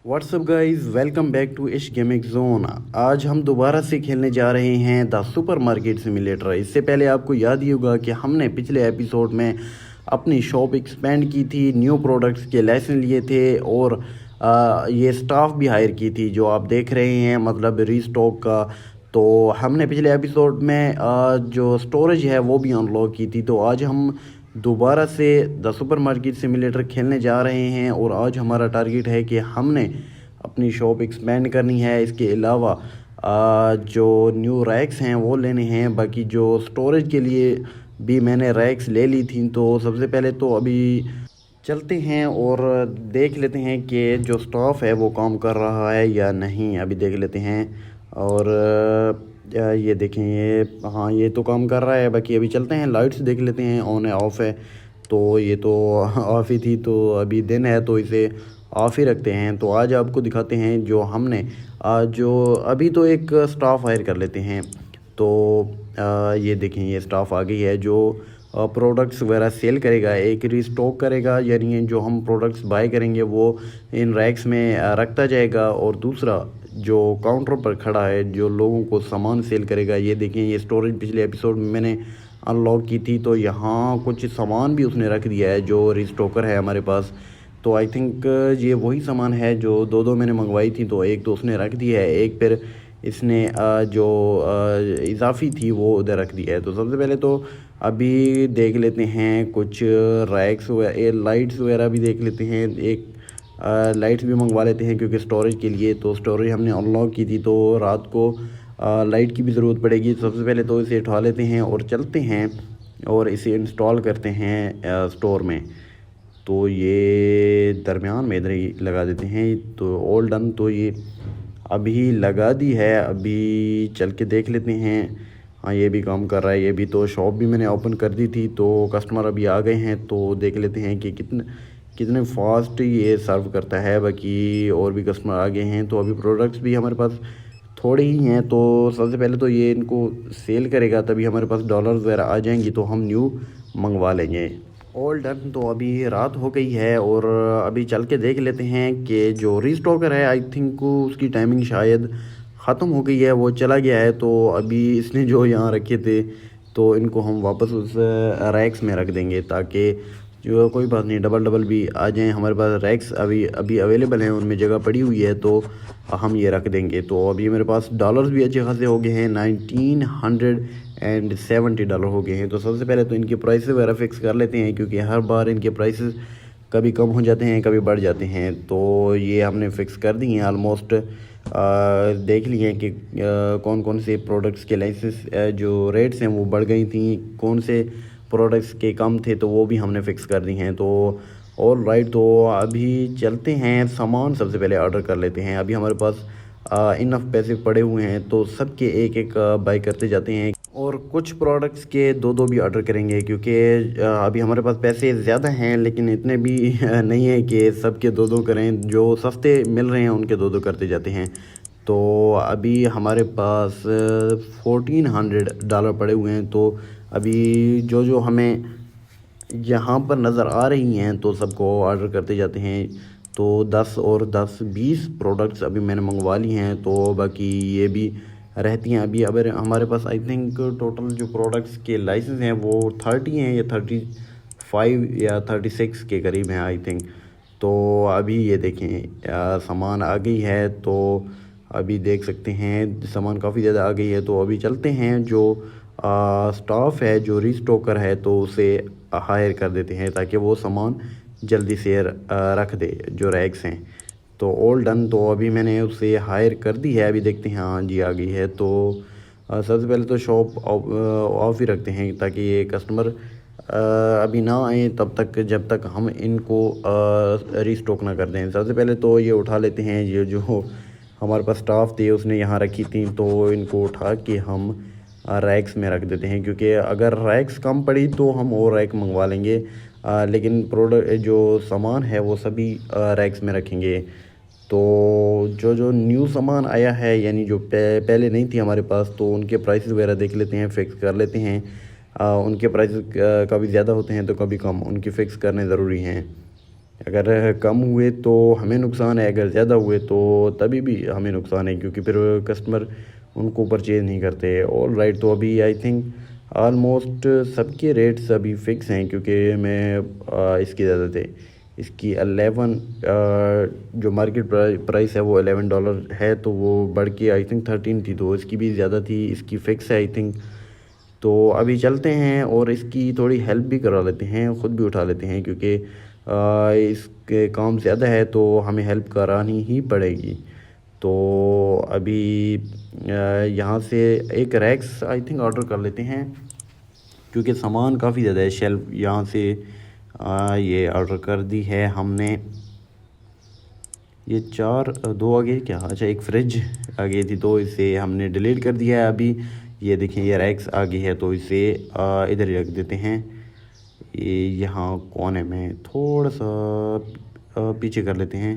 WhatsApp guys, welcome back to Ish gaming zone. आज हम दोबारा से खेलने जा रहे हैं द सुपर मार्केट सिमुलेटर। इससे पहले आपको याद ही होगा कि हमने पिछले एपिसोड में अपनी शॉप एक्सपेंड की थी, न्यू प्रोडक्ट्स के लाइसेंस लिए थे और ये स्टाफ भी हायर की थी जो आप देख रहे हैं, मतलब रीस्टॉक का। तो हमने पिछले एपिसोड में जो स्टोरेज है वो भी अनलॉक की थी। तो आज हम दोबारा से द सुपर मार्केट सिमुलेटर खेलने जा रहे हैं और आज हमारा टारगेट है कि हमने अपनी शॉप एक्सपेंड करनी है। इसके अलावा जो न्यू रैक्स हैं वो लेने हैं। बाकी जो स्टोरेज के लिए भी मैंने रैक्स ले ली थी। तो सबसे पहले तो अभी चलते हैं और देख लेते हैं कि जो स्टाफ है वो काम कर रहा है या नहीं। अभी देख लेते हैं और ये देखें, ये हाँ, ये तो काम कर रहा है। बाकी अभी चलते हैं, लाइट्स देख लेते हैं ऑन है ऑफ़ है। तो ये तो ऑफ़ ही थी, तो अभी दिन है तो इसे ऑफ़ ही रखते हैं। तो आज आपको दिखाते हैं जो हमने जो अभी तो एक स्टाफ हायर कर लेते हैं। तो ये देखें, ये स्टाफ आ गई है जो प्रोडक्ट्स वगैरह सेल करेगा, एक रीस्टॉक करेगा, यानी जो हम प्रोडक्ट्स बाय करेंगे वो इन रैक्स में रखता जाएगा। और दूसरा जो काउंटर पर खड़ा है जो लोगों को सामान सेल करेगा। ये देखें, ये स्टोरेज पिछले एपिसोड में मैंने अनलॉक की थी, तो यहाँ कुछ सामान भी उसने रख दिया है जो रीस्टॉकर है हमारे पास। तो आई थिंक ये वही सामान है जो दो दो मैंने मंगवाई थी। तो एक तो उसने रख दिया है, एक फिर इसने जो इजाफ़ी थी वो उधर रख दिया है। तो सबसे पहले तो अभी देख लेते हैं कुछ रैक्स वगैरह, लाइट्स वगैरह भी देख लेते हैं। एक लाइट्स भी मंगवा लेते हैं क्योंकि स्टोरेज के लिए, तो स्टोरेज हमने अनलॉक की थी तो रात को लाइट की भी ज़रूरत पड़ेगी। सबसे पहले तो इसे उठा लेते हैं और चलते हैं और इसे इंस्टॉल करते हैं स्टोर में। तो ये दरमियान में इधर ही लगा देते हैं। तो ऑल डन, तो ये अभी लगा दी है। अभी चल के देख लेते हैं। हाँ, ये भी काम कर रहा है। ये भी, तो शॉप भी मैंने ओपन कर दी थी तो कस्टमर अभी आ गए हैं। तो देख लेते हैं कि कितने कितने फास्ट ये सर्व करता है। बाकी और भी कस्टमर आ गए हैं। तो अभी प्रोडक्ट्स भी हमारे पास थोड़े ही हैं। तो सबसे पहले तो ये इनको सेल करेगा, तभी हमारे पास डॉलर्स वगैरह आ जाएंगी तो हम न्यू मंगवा लेंगे। ऑल डन, तो अभी रात हो गई है और अभी चल के देख लेते हैं कि जो रीस्टॉकर है आई थिंक उसकी टाइमिंग शायद ख़त्म हो गई है, वो चला गया है। तो अभी इसने जो यहाँ रखे थे तो इनको हम वापस उस रैक्स में रख देंगे ताकि जो कोई बात नहीं, डबल डबल भी आ जाएं। हमारे पास रैक्स अभी अभी अवेलेबल हैं, उनमें जगह पड़ी हुई है तो हम ये रख देंगे। तो अभी मेरे पास डॉलर्स भी अच्छे खासे हो गए हैं, $1970 हो गए हैं। तो सबसे पहले तो इनके प्राइसेस वगैरह फ़िक्स कर लेते हैं क्योंकि हर बार इनके प्राइसेस कभी कम हो जाते हैं कभी बढ़ जाते हैं। तो ये हमने फ़िक्स कर दी हैं आलमोस्ट। देख लिए हैं कि कौन कौन से प्रोडक्ट्स के लाइसेंस जो रेट्स हैं वो बढ़ गई थी, कौन से प्रोडक्ट्स के कम थे, तो वो भी हमने फ़िक्स कर दी हैं। तो ऑल राइट, तो अभी चलते हैं, सामान सबसे पहले ऑर्डर कर लेते हैं। अभी हमारे पास इनफ पैसे पड़े हुए हैं तो सबके एक एक बाय करते जाते हैं और कुछ प्रोडक्ट्स के दो दो भी ऑर्डर करेंगे क्योंकि अभी हमारे पास पैसे ज़्यादा हैं लेकिन इतने भी नहीं है कि सबके दो दो करें। जो सस्ते मिल रहे हैं उनके दो दो करते जाते हैं। तो अभी हमारे पास $1400 पड़े हुए हैं। तो अभी जो जो हमें यहाँ पर नज़र आ रही हैं तो सबको ऑर्डर करते जाते हैं। तो 10 और 10 20 प्रोडक्ट्स अभी मैंने मंगवा ली हैं। तो बाकी ये भी रहती हैं। अभी अगर हमारे पास आई थिंक टोटल जो प्रोडक्ट्स के लाइसेंस हैं वो 30 हैं या 35 या 36 के करीब हैं आई थिंक। तो अभी ये देखें, सामान आ गई है। तो अभी देख सकते हैं सामान काफ़ी ज़्यादा आ गई है। तो अभी चलते हैं, जो स्टाफ है जो रीस्टॉकर है तो उसे हायर कर देते हैं ताकि वो सामान जल्दी से रख दे जो रैक्स हैं। तो ऑल डन, तो अभी मैंने उसे हायर कर दी है। अभी देखते हैं, हाँ जी आ गई है। तो सबसे पहले तो शॉप ऑफ ही रखते हैं ताकि ये कस्टमर अभी ना आए तब तक, जब तक हम इनको रीस्टॉक ना कर दें। सबसे पहले तो ये उठा लेते हैं, ये जो हमारे पास स्टाफ थे उसने यहाँ रखी थी तो इनको उठा के हम रैक्स में रख देते हैं क्योंकि अगर रैक्स कम पड़ी तो हम और रैक मंगवा लेंगे। लेकिन प्रोडक्ट जो सामान है वो सभी रैक्स में रखेंगे। तो जो जो न्यू सामान आया है यानी जो पहले नहीं थी हमारे पास, तो उनके प्राइसेस वगैरह देख लेते हैं, फ़िक्स कर लेते हैं। उनके प्राइसेस कभी ज़्यादा होते हैं तो कभी कम, उनकी फ़िक्स करने ज़रूरी हैं। अगर कम हुए तो हमें नुकसान है, अगर ज़्यादा हुए तो तभी भी हमें नुकसान है, क्योंकि फिर कस्टमर उनको परचेज़ नहीं करते। ऑल राइट, तो अभी आई थिंक ऑलमोस्ट सबके रेट्स अभी फ़िक्स हैं, क्योंकि मैं इसकी ज़्यादा थे, इसकी 11 जो मार्केट प्राइस है वो $11 है, तो वो बढ़ के आई थिंक 13 थी, तो इसकी भी ज़्यादा थी, इसकी फ़िक्स है आई थिंक। तो अभी चलते हैं और इसकी थोड़ी हेल्प भी करा लेते हैं, ख़ुद भी उठा लेते हैं, क्योंकि इसके काम ज़्यादा है तो हमें हेल्प करानी ही पड़ेगी। तो अभी यहाँ से एक रैक्स आई थिंक ऑर्डर कर लेते हैं, क्योंकि सामान काफ़ी ज़्यादा है। शेल्फ यहाँ से ये ऑर्डर कर दी है हमने। ये दो आ गए क्या? अच्छा, एक फ्रिज आ गई थी तो इसे हमने डिलीट कर दिया है। अभी ये देखें, ये रैक्स आ गई है, तो इसे इधर ही रख देते हैं। ये यहाँ कोने में थोड़ा सा पीछे कर लेते हैं।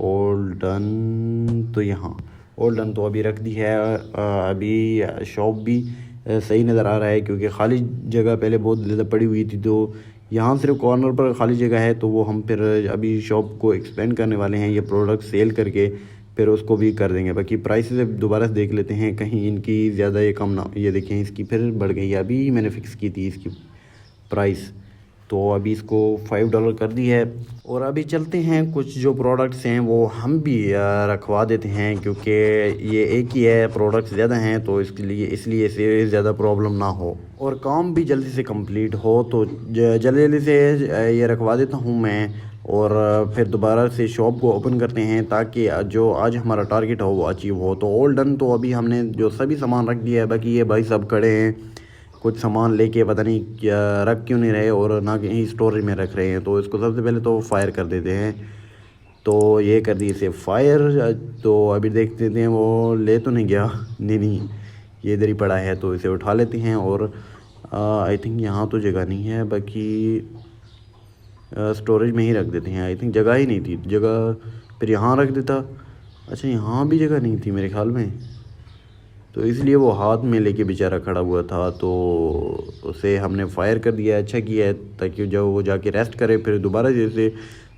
ऑल डन, तो यहाँ ऑल डन तो अभी रख दी है। अभी शॉप भी सही नज़र आ रहा है, क्योंकि खाली जगह पहले बहुत ज़्यादा पड़ी हुई थी, तो यहाँ सिर्फ कॉर्नर पर खाली जगह है, तो वो हम फिर अभी शॉप को एक्सपेंड करने वाले हैं, ये प्रोडक्ट सेल करके फिर उसको भी कर देंगे। बाकी प्राइसेस अब दोबारा से देख लेते हैं, कहीं इनकी ज़्यादा ये कम ना। ये देखें, इसकी फिर बढ़ गई है, अभी मैंने फ़िक्स की थी इसकी प्राइस, तो अभी इसको $5 कर दी है। और अभी चलते हैं, कुछ जो प्रोडक्ट्स हैं वो हम भी रखवा देते हैं, क्योंकि ये एक ही है, प्रोडक्ट्स ज़्यादा हैं, तो इसलिए इसे ज़्यादा प्रॉब्लम ना हो और काम भी जल्दी से कंप्लीट हो। तो जल्दी से ये रखवा देता हूँ मैं, और फिर दोबारा से शॉप को ओपन करते हैं, ताकि जो आज हमारा टारगेट हो वो अचीव हो। तो ऑल डन, तो अभी हमने जो सभी सामान रख दिया है। बाकी ये भाई सब खड़े हैं, कुछ सामान लेके पता नहीं क्या रख क्यों नहीं रहे, और ना कहीं स्टोरेज में रख रहे हैं। तो इसको सबसे पहले तो फायर कर देते हैं। तो ये कर दी इसे फायर। तो अभी देख देते हैं वो ले तो नहीं गया। नहीं, ये इधर ही पड़ा है, तो इसे उठा लेते हैं। और आई थिंक यहाँ तो जगह नहीं है, बाकी स्टोरेज में ही रख देते हैं। आई थिंक जगह ही नहीं थी, जगह फिर यहाँ रख देता। अच्छा, यहाँ भी जगह नहीं थी मेरे ख्याल में, तो इसलिए वो हाथ में लेके बेचारा खड़ा हुआ था, तो उसे हमने फायर कर दिया। अच्छा किया है, ताकि जब वो जाके रेस्ट करे फिर दोबारा जैसे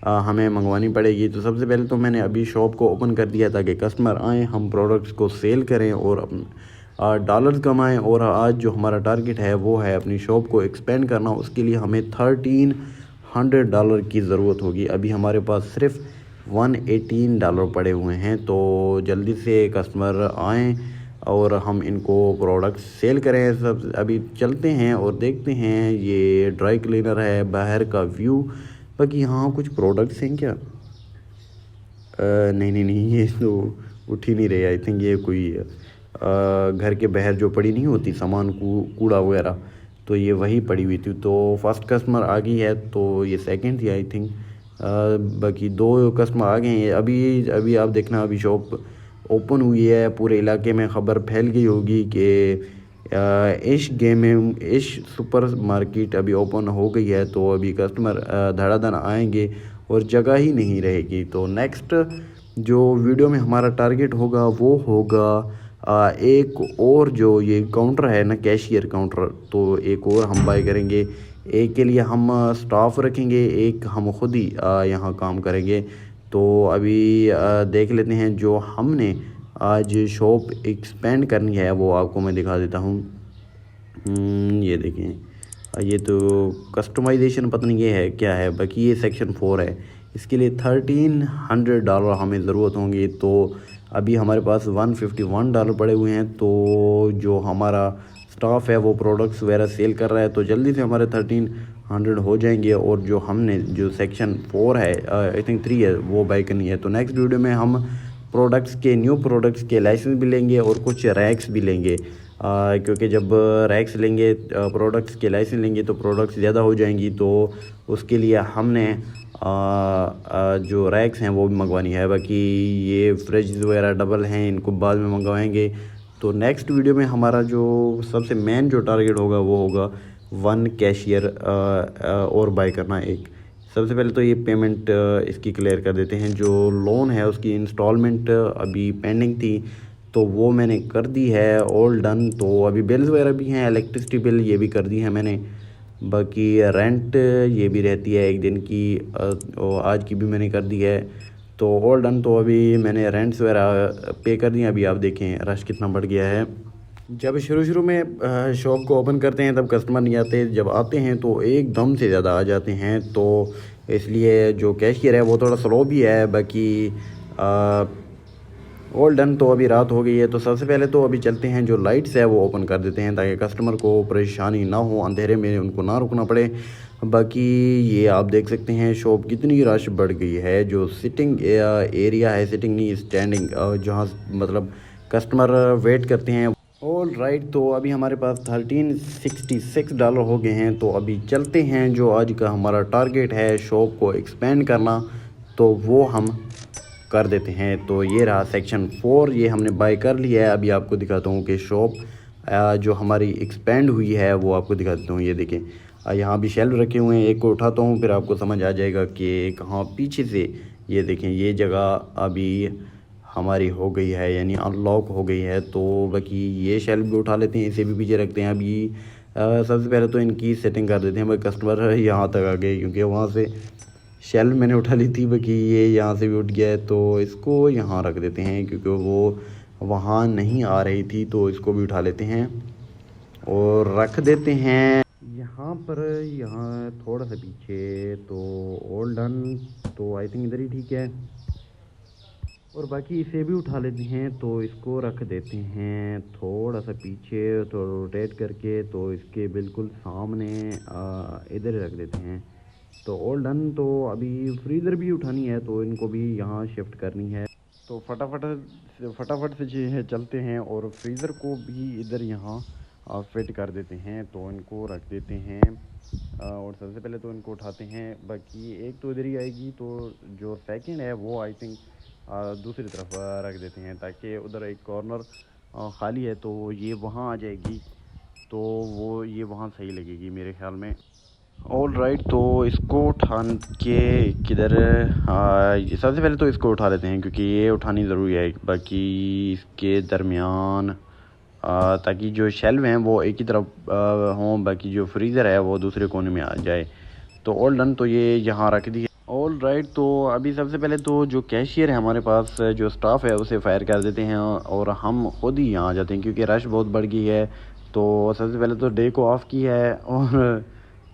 हमें मंगवानी पड़ेगी। तो सबसे पहले तो मैंने अभी शॉप को ओपन कर दिया, ताकि कस्टमर आएँ, हम प्रोडक्ट्स को सेल करें और डॉलर्स कमाएं। और आज जो हमारा टारगेट है वो है अपनी शॉप को एक्सपेंड करना। उसके लिए हमें $1300 की ज़रूरत होगी। अभी हमारे पास सिर्फ $118 पड़े हुए हैं, तो जल्दी से कस्टमर आएँ और हम इनको प्रोडक्ट सेल करें। सब अभी चलते हैं और देखते हैं। ये ड्राई क्लीनर है, बाहर का व्यू। बाकी यहाँ कुछ प्रोडक्ट्स हैं क्या? नहीं, ये तो उठ ही नहीं रहे। आई थिंक ये कोई घर के बाहर जो पड़ी नहीं होती सामान कूड़ा वगैरह, तो ये वही पड़ी हुई थी। तो फर्स्ट कस्टमर आ गई है, तो ये सेकंड थी आई थिंक। बाकी 2 कस्टमर आ गए हैं। अभी आप देखना, अभी शॉप ओपन हुई है, पूरे इलाके में ख़बर फैल गई होगी कि इश सुपर मार्केट अभी ओपन हो गई है। तो अभी कस्टमर धड़ाधड़ आएंगे और जगह ही नहीं रहेगी। तो नेक्स्ट जो वीडियो में हमारा टारगेट होगा वो होगा एक और जो ये काउंटर है ना, कैशियर काउंटर, तो एक और हम बाय करेंगे। एक के लिए हम स्टाफ रखेंगे, एक हम खुद ही यहाँ काम करेंगे। तो अभी देख लेते हैं जो हमने आज शॉप एक्सपेंड करनी है, वो आपको मैं दिखा देता हूँ। ये देखें, ये तो कस्टमाइजेशन पता नहीं ये है क्या है। बाकी ये सेक्शन 4 है, इसके लिए $1300 हमें ज़रूरत होंगी। तो अभी हमारे पास $151 पड़े हुए हैं। तो जो हमारा स्टाफ है वो प्रोडक्ट्स वगैरह सेल कर रहा है, तो जल्दी से हमारे 1300 हो जाएंगे। और जो हमने जो सेक्शन 4 है, आई थिंक 3 है, वो बाय करनी है। तो नेक्स्ट वीडियो में हम न्यू प्रोडक्ट्स के लाइसेंस भी लेंगे और कुछ रैक्स भी लेंगे, क्योंकि जब रैक्स लेंगे, प्रोडक्ट्स के लाइसेंस लेंगे, तो प्रोडक्ट्स ज़्यादा हो जाएंगी। तो उसके लिए हमने जो रैक्स हैं वो भी मंगवानी है। बाकी ये फ्रिज वगैरह डबल हैं, इनको बाद में मंगवाएंगे। तो नेक्स्ट वीडियो में हमारा जो सबसे मेन जो टारगेट होगा वो होगा 1 कैशियर और बाय करना एक। सबसे पहले तो ये पेमेंट इसकी क्लियर कर देते हैं। जो लोन है उसकी इंस्टॉलमेंट अभी पेंडिंग थी, तो वो मैंने कर दी है, ऑल डन। तो अभी बिल्स वगैरह भी हैं, इलेक्ट्रिसिटी बिल ये भी कर दी है मैंने। बाकी रेंट ये भी रहती है 1 दिन की, और आज की भी मैंने कर दी है। तो ऑल डन। तो अभी मैंने रेंट्स वगैरह पे कर दिए। अभी आप देखें रश कितना बढ़ गया है। जब शुरू शुरू में शॉप को ओपन करते हैं तब कस्टमर नहीं आते, जब आते हैं तो एकदम से ज़्यादा आ जाते हैं। तो इसलिए जो कैशियर है वो थोड़ा स्लो भी है। बाकी ऑल डन। तो अभी रात हो गई है, तो सबसे पहले तो अभी चलते हैं, जो लाइट्स है वो ओपन कर देते हैं ताकि कस्टमर को परेशानी ना हो, अंधेरे में उनको ना रुकना पड़े। बाकी ये आप देख सकते हैं शॉप कितनी रश बढ़ गई है। जो सिटिंग एरिया है, सिटिंग नहीं स्टैंडिंग, जहाँ मतलब कस्टमर वेट करते हैं। All right. तो अभी हमारे पास $1366 हो गए हैं। तो अभी चलते हैं, जो आज का हमारा टारगेट है शॉप को एक्सपेंड करना, तो वो हम कर देते हैं। तो ये रहा सेक्शन 4, ये हमने बाय कर लिया है। अभी आपको दिखाता हूँ कि शॉप जो हमारी एक्सपेंड हुई है वो आपको दिखा देता हूँ। ये देखें, यहाँ भी शेल्फ रखे हुए हैं। एक को उठाता हूँ फिर आपको समझ आ जाएगा कि कहाँ पीछे से। ये देखें, ये जगह अभी हमारी हो गई है, यानी अनलॉक हो गई है। तो बाकी ये शेल्फ भी उठा लेते हैं, इसे भी पीछे रखते हैं। अभी सबसे पहले तो इनकी सेटिंग कर देते हैं। भाई कस्टमर यहाँ तक आ गए, क्योंकि वहाँ से शेल्फ मैंने उठा ली थी। बाकी ये यहाँ से भी उठ गया है, तो इसको यहाँ रख देते हैं क्योंकि वो वहाँ नहीं आ रही थी। तो इसको भी उठा लेते हैं और रख देते हैं यहाँ पर, यहाँ थोड़ा सा पीछे। तो ऑल डन। तो आई थिंक इधर ही ठीक है। और बाकी इसे भी उठा लेते हैं, तो इसको रख देते हैं थोड़ा सा पीछे, तो रोटेट करके, तो इसके बिल्कुल सामने इधर ही रख देते हैं। तो ऑल डन। तो अभी फ्रीज़र भी उठानी है, तो इनको भी यहाँ शिफ्ट करनी है। तो फटाफट से जो है चलते हैं और फ्रीज़र को भी इधर यहाँ फिट कर देते हैं। तो इनको रख देते हैं और सबसे पहले तो इनको उठाते हैं। बाकी एक तो इधर ही आएगी, तो जो सेकंड है वो आई थिंक दूसरी तरफ रख देते हैं, ताकि उधर एक कॉर्नर खाली है तो ये वहाँ आ जाएगी। तो वो ये वहाँ सही लगेगी मेरे ख्याल में। All right. तो इसको उठा के किधर, सबसे पहले तो इसको उठा लेते हैं क्योंकि ये उठानी ज़रूरी है। बाकी इसके दरमियान ताकि जो शेल्व हैं वो एक ही तरफ हों, बाकी जो फ्रीज़र है वो दूसरे कोने में आ जाए। तो ऑल डन। तो ये यहाँ रख दी। All right. तो अभी सबसे पहले तो जो कैशियर है हमारे पास, जो स्टाफ है उसे फायर कर देते हैं और हम खुद ही यहाँ आ जाते हैं क्योंकि रश बहुत बढ़ गई है। तो सबसे पहले तो डे को ऑफ़ की है और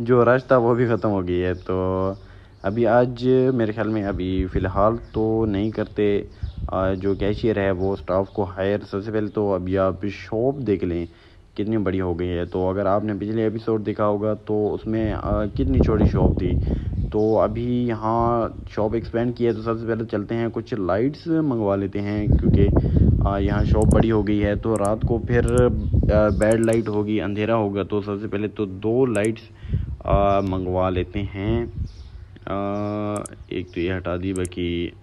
जो रश था वो भी ख़त्म हो गई है। तो अभी आज मेरे ख्याल में अभी फ़िलहाल तो नहीं करते। जो कैशियर है वो स्टाफ को हायर। सबसे पहले तो अभी आप शॉप देख लें कितनी बड़ी हो गई है। तो अगर आपने पिछले एपिसोड देखा होगा तो उसमें कितनी छोटी शॉप थी। तो अभी यहाँ शॉप एक्सपेंड की है, तो सबसे पहले चलते हैं कुछ लाइट्स मंगवा लेते हैं क्योंकि यहाँ शॉप बड़ी हो गई है। तो रात को फिर बैड लाइट होगी, अंधेरा होगा। तो सबसे पहले तो 2 लाइट्स मंगवा लेते हैं। एक तो ये हटा दी, बाकी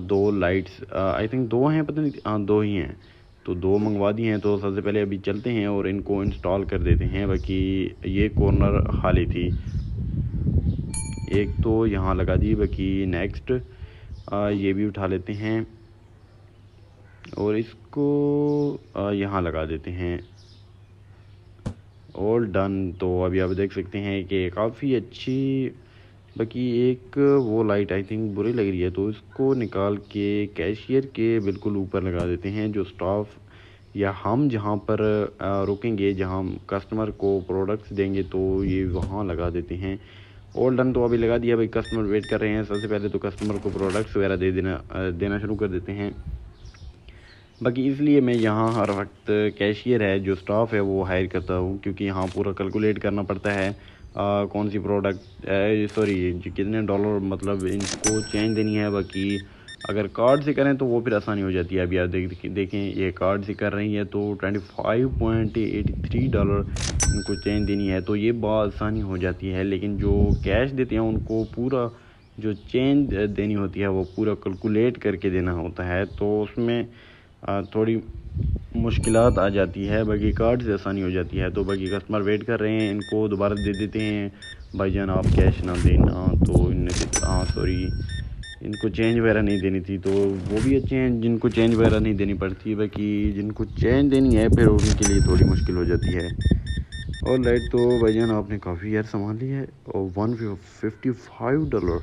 2 लाइट्स आई थिंक 2 हैं, पता नहीं, हाँ 2 ही हैं। तो 2 मंगवा दिए हैं। तो सबसे पहले अभी चलते हैं और इनको इंस्टॉल कर देते हैं। बाकी ये कॉर्नर खाली थी, एक तो यहाँ लगा दी। बाकी नेक्स्ट ये भी उठा लेते हैं और इसको यहाँ लगा देते हैं। All done. तो अभी आप देख सकते हैं कि काफ़ी अच्छी। बाकी एक वो लाइट आई थिंक बुरी लग रही है, तो इसको निकाल के कैशियर के बिल्कुल ऊपर लगा देते हैं। जो स्टाफ या हम जहाँ पर रुकेंगे, जहाँ हम कस्टमर को प्रोडक्ट्स देंगे, तो ये वहाँ लगा देते हैं। All done. तो अभी लगा दिया। भाई कस्टमर वेट कर रहे हैं। सबसे पहले तो कस्टमर को प्रोडक्ट्स वगैरह देना शुरू कर देते हैं। बाकी इसलिए मैं यहाँ हर वक्त कैशियर है, जो स्टाफ है वो हायर करता हूँ क्योंकि यहाँ पूरा कैलकुलेट करना पड़ता है कौन सी प्रोडक्ट सॉरी कितने डॉलर मतलब इनको चेंज देनी है। बाकी अगर कार्ड से करें तो वो फिर आसानी हो जाती है। अभी आप देखें ये कार्ड से कर रही है तो $25.83 इनको चेंज देनी है, तो ये बहुत आसानी हो जाती है। लेकिन जो कैश देते हैं उनको पूरा जो चेंज देनी होती है वो पूरा कैलकुलेट करके देना होता है, तो उसमें थोड़ी मुश्किलात आ जाती है। बाकी कार्ड से आसानी हो जाती है। तो बाकी कस्टमर वेट कर रहे हैं, इनको दोबारा दे देते हैं। भाईजान आप कैश ना देना, तो हाँ सॉरी, इनको चेंज वगैरह नहीं देनी थी। तो वो भी अच्छे हैं जिनको चेंज वगैरह नहीं देनी पड़ती है। बाकी जिनको चेंज देनी है फिर उनके लिए थोड़ी मुश्किल हो जाती है। और राइट, तो भाईजान आपने काफ़ी यार सामान लिया है और $155।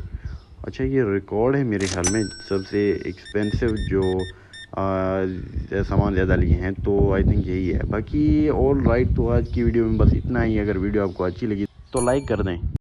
अच्छा, ये रिकॉर्ड है मेरे ख्याल में सबसे एक्सपेंसिव जो सामान ज़्यादा लिए हैं, तो आई थिंक यही है। बाकी ऑल राइट, तो आज की वीडियो में बस इतना ही। अगर वीडियो आपको अच्छी लगी तो लाइक कर दें।